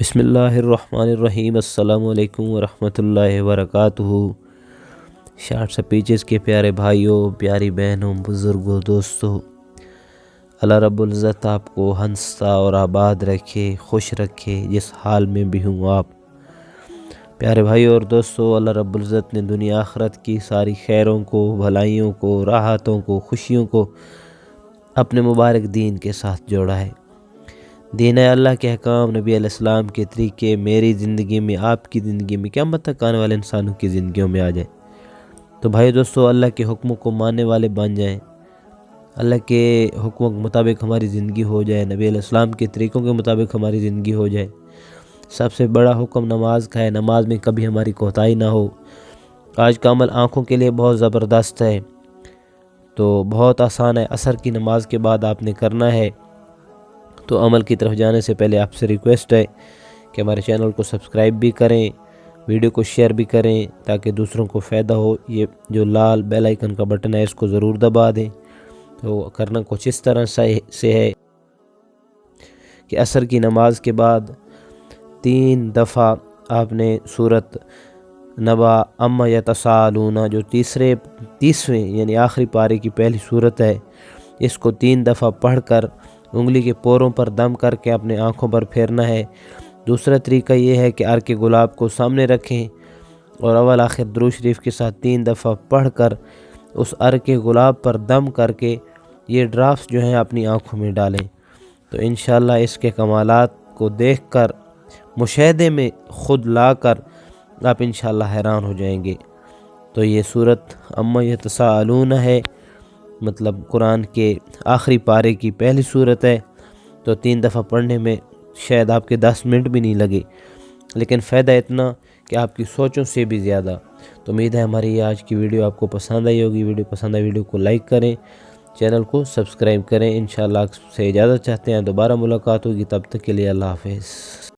بسم اللہ الرحمن الرحیم۔ السلام علیکم ورحمۃ اللہ وبرکاتہ۔ شارٹ سپیچز کے پیارے بھائیوں، پیاری بہنوں، بزرگوں، دوستوں، اللہ رب العزت آپ کو ہنستا اور آباد رکھے، خوش رکھے، جس حال میں بھی ہوں آپ۔ پیارے بھائیوں اور دوستوں، اللہ رب العزت نے دنیا آخرت کی ساری خیروں کو، بھلائیوں کو، راحتوں کو، خوشیوں کو اپنے مبارک دین کے ساتھ جوڑا ہے۔ دین ہے اللہ کے احکام، نبی علیہ السلام کے طریقے میری زندگی میں، آپ کی زندگی میں، قیامت تک آنے والے انسانوں کی زندگیوں میں آ جائے۔ تو بھائی دوستو، اللہ کے حکموں کو ماننے والے بن جائیں، اللہ کے حکموں کے مطابق ہماری زندگی ہو جائے، نبی علیہ السلام کے طریقوں کے مطابق ہماری زندگی ہو جائے۔ سب سے بڑا حکم نماز کا ہے، نماز میں کبھی ہماری کوتاہی نہ ہو۔ آج کا عمل آنکھوں کے لیے بہت زبردست ہے، تو بہت آسان ہے، عصر کی نماز کے بعد آپ نے کرنا ہے۔ تو عمل کی طرف جانے سے پہلے آپ سے ریکویسٹ ہے کہ ہمارے چینل کو سبسکرائب بھی کریں، ویڈیو کو شیئر بھی کریں تاکہ دوسروں کو فائدہ ہو۔ یہ جو لال بیل آئیکن کا بٹن ہے اس کو ضرور دبا دیں۔ تو کرنا کچھ اس طرح سے ہے کہ عصر کی نماز کے بعد 3 دفعہ آپ نے سورت نبا اما یتساءلون، جو تیسویں یعنی آخری پارے کی پہلی سورت ہے، اس کو 3 دفعہ پڑھ کر انگلی کے پوروں پر دم کر کے اپنے آنکھوں پر پھیرنا ہے۔ دوسرا طریقہ یہ ہے کہ عرق گلاب کو سامنے رکھیں اور اول آخر درود شریف کے ساتھ 3 دفعہ پڑھ کر اس عرق گلاب پر دم کر کے یہ ڈراپس جو ہیں اپنی آنکھوں میں ڈالیں۔ تو انشاءاللہ اس کے کمالات کو دیکھ کر، مشاہدے میں خود لا کر آپ انشاءاللہ حیران ہو جائیں گے۔ تو یہ سورت اما یتساءلون ہے، مطلب قرآن کے آخری پارے کی پہلی سورت ہے۔ تو 3 دفعہ پڑھنے میں شاید آپ کے 10 منٹ بھی نہیں لگے، لیکن فائدہ اتنا کہ آپ کی سوچوں سے بھی زیادہ۔ تو امید ہے ہماری یہ آج کی ویڈیو آپ کو پسند آئی ہوگی۔ ویڈیو پسند آئی ویڈیو کو لائک کریں، چینل کو سبسکرائب کریں۔ انشاءاللہ آپ سے اجازت چاہتے ہیں، دوبارہ ملاقات ہوگی، تب تک کے لیے اللہ حافظ۔